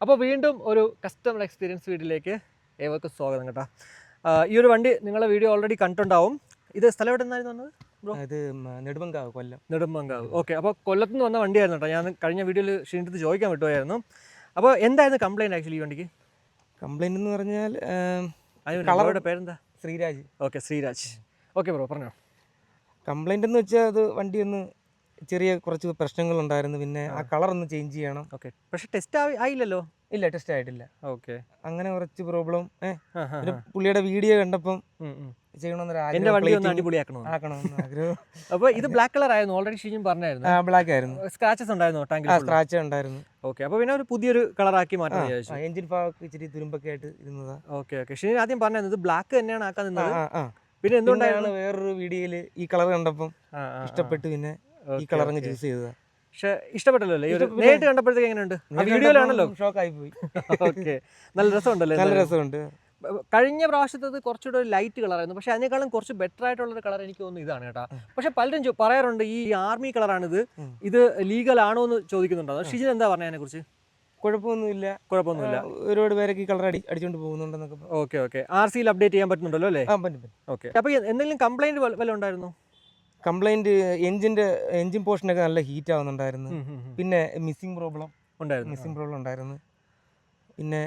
അപ്പോൾ വീണ്ടും ഒരു കസ്റ്റമർ എക്സ്പീരിയൻസ് വീഡിയോയിലേക്ക് ഏവർക്കും സ്വാഗതം കേട്ടോ. ഈ ഒരു വണ്ടി നിങ്ങളെ വീഡിയോ ഓൾറെഡി കണ്ടിട്ടുണ്ടാവും. ഇത് സ്ഥലം എവിടെ നിന്നായിരുന്നു വന്നത് ബ്രോ? ഇത് നെടുമങ്കാവ്, കൊല്ലം. നെടുമങ്കാവ്. ഓക്കെ. അപ്പോൾ കൊല്ലത്ത് നിന്ന് വന്ന വണ്ടിയായിരുന്നു കേട്ടോ. ഞാൻ കഴിഞ്ഞ വീഡിയോയിൽ ക്ഷീണിച്ച് ചോദിക്കാൻ വിട്ടുപോയായിരുന്നു. അപ്പോൾ എന്തായിരുന്നു കംപ്ലയിൻറ്റ് ആക്ച്വലി ഈ വണ്ടിക്ക്? കംപ്ലൈൻറ്റ് എന്ന് പറഞ്ഞാൽ കളറുടെ പേരെന്താ? Sreeraj. Okay, Sreeraj. Okay bro, പറഞ്ഞോ. കംപ്ലൈൻ്റ് എന്ന് വെച്ചാൽ അത് വണ്ടി ഒന്ന് ചെറിയ കുറച്ച് പ്രശ്നങ്ങളുണ്ടായിരുന്നു. പിന്നെ ആ കളർ ഒന്ന് ചേഞ്ച് ചെയ്യണം. ഓക്കെ, പക്ഷേ ടെസ്റ്റ് ആയില്ലല്ലോ? ഇല്ല, ടെസ്റ്റ് ആയിട്ടില്ല. ഓക്കെ, അങ്ങനെ കുറച്ച് പ്രോബ്ലം. പുള്ളിയുടെ വീഡിയോ കണ്ടപ്പം എന്റെ വണ്ടി ഒന്ന് അടിപൊളിയാക്കണമെന്ന് ആഗ്രഹം. അപ്പോൾ ഇത് ബ്ലാക്ക് കളർ ആയിരുന്നു, ഓൾറെഡി ഷീജും പറഞ്ഞായിരുന്നു. ബ്ലാക്ക് ആയിരുന്നു. സ്ക്രാച്ചസ് ഉണ്ടായിരുന്നു ടാങ്കിൽ? സ്ക്രാച്ച് ഉണ്ടായിരുന്നു. ഓക്കെ, അപ്പോൾ പിന്നെ ഒരു പുതിയൊരു കളറാക്കി മാറ്റാൻ വിചാരിച്ചു. എഞ്ചിൻ ഭാഗത്ത് ഇച്ചിരി തുരുമ്പൊക്കെ ആയിട്ട് ഇരുന്നതാ. ഓക്കെ ഓക്കെ, ഷീജൻ ആദ്യം പറഞ്ഞത് ഇത് ബ്ലാക്ക് തന്നെയാണ് ആക്കാൻ നിന്നത്. പിന്നെ എന്തുകൊണ്ടാണ് വേറൊരു വീഡിയോയിൽ ഈ കളർ കണ്ടപ്പം ഇഷ്ടപ്പെട്ട് പിന്നെ ഈ കളർ അങ്ങ് ചൂസ് ചെയ്തതാ. പക്ഷെ ഇഷ്ടപ്പെട്ടല്ലോ അല്ലേ? നേരിട്ട് കണ്ടപ്പോഴത്തേക്ക് എങ്ങനെയുണ്ട്? വീഡിയോയിലാണല്ലോ. ഷോക്കായി പോയി. ഓക്കെ, നല്ല രസമുണ്ടല്ലേ? നല്ല രസമുണ്ട്. കഴിഞ്ഞ പ്രാവശ്യത്തത് കുറച്ചുകൂടെ ഒരു ലൈറ്റ് കളറായിരുന്നു, പക്ഷെ അതിനേക്കാളും കുറച്ച് ബെറ്റർ ആയിട്ടുള്ളൊരു കളർ എനിക്ക് തോന്നുന്നു ഇതാണ് കേട്ടോ. പക്ഷെ പലരും പറയാറുണ്ട് ഈ ആർമി കളറാണിത്, ഇത് ലീഗൽ ആണോ എന്ന് ചോദിക്കുന്നുണ്ടോ? ഷിജിൻ എന്താ പറഞ്ഞത് അതിനെ കുറിച്ച്? കുഴപ്പമൊന്നുമില്ല. ഒരുപാട് പേരൊക്കെ ഈ കളർ അടിച്ചോണ്ട് പോകുന്നുണ്ടെന്നൊക്കെ. ഓക്കെ ഓക്കെ, RC-യിൽ അപ്ഡേറ്റ് ചെയ്യാൻ പറ്റുന്നുണ്ടല്ലോ അല്ലേ? പറ്റും. ഓക്കെ, അപ്പോൾ എന്തെങ്കിലും കംപ്ലൈന്റ് വല്ല ഉണ്ടായിരുന്നു? കംപ്ലൈന്റ് എഞ്ചിൻ പോർഷനൊക്കെ നല്ല ഹീറ്റ് ആവുന്നുണ്ടായിരുന്നു. പിന്നെ മിസ്സിംഗ് പ്രോബ്ലം ഉണ്ടായിരുന്നു. പിന്നെ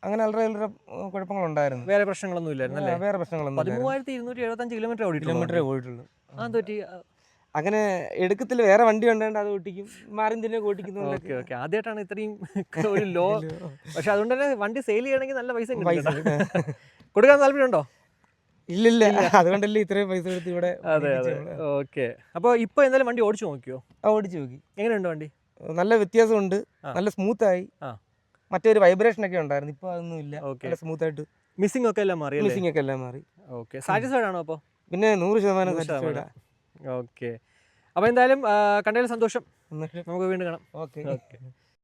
അങ്ങനെ വളരെ കുഴപ്പങ്ങളുണ്ടായിരുന്നു. വേറെ പ്രശ്നങ്ങളൊന്നും ഇല്ലായിരുന്നു അല്ലേ? വേറെ പ്രശ്നങ്ങളൊന്നും. 13,275 കിലോമീറ്റർ ഓടിയിട്ടുള്ളൂ. അങ്ങനെ എടുക്കത്തില്ല. വേറെ വണ്ടി ഉണ്ടായിട്ട് അത് ഓട്ടിക്കും, മാറി തന്നെ ഓട്ടിക്കുന്നു. ഓക്കെ ഓക്കെ, ആദ്യമായിട്ടാണ് ഇത്രയും ഒരു ലോ. പക്ഷെ അതുകൊണ്ട് തന്നെ വണ്ടി സെയിൽ ചെയ്യണമെങ്കിൽ നല്ല പൈസ കൊടുക്കാൻ താല്പര്യമുണ്ടോ? ഇല്ലില്ല, അതുകൊണ്ടല്ലേ ഇത്രയും പൈസ കൊടുത്ത് ഇവിടെ. അതെ അതെ. ഓക്കെ, അപ്പോൾ ഇപ്പോൾ എന്തായാലും വണ്ടി ഓടിച്ചു നോക്കിയോ? ഓടിച്ചു നോക്കി. എങ്ങനെയുണ്ട് വണ്ടി? നല്ല വ്യത്യാസമുണ്ട്, നല്ല സ്മൂത്തായി. മറ്റൊരു വൈബ്രേഷൻ ഒക്കെ ഉണ്ടായിരുന്നു, ഇപ്പോൾ അതൊന്നും ഇല്ല. നല്ല സ്മൂത്ത് ആയിട്ട്. മിസ്സിംഗ് ഒക്കെ എല്ലാം മാറി. ഓക്കെ, സാറ്റിസ്ഫൈഡ് ആണോ അപ്പോൾ? പിന്നെ 100% സാറ്റിസ്ഫൈഡ്. ഓക്കെ, അപ്പോൾ എന്തായാലും കണ്ടതിൽ സന്തോഷം. നമുക്ക് വീണ്ടും കാണാം. Okay okay.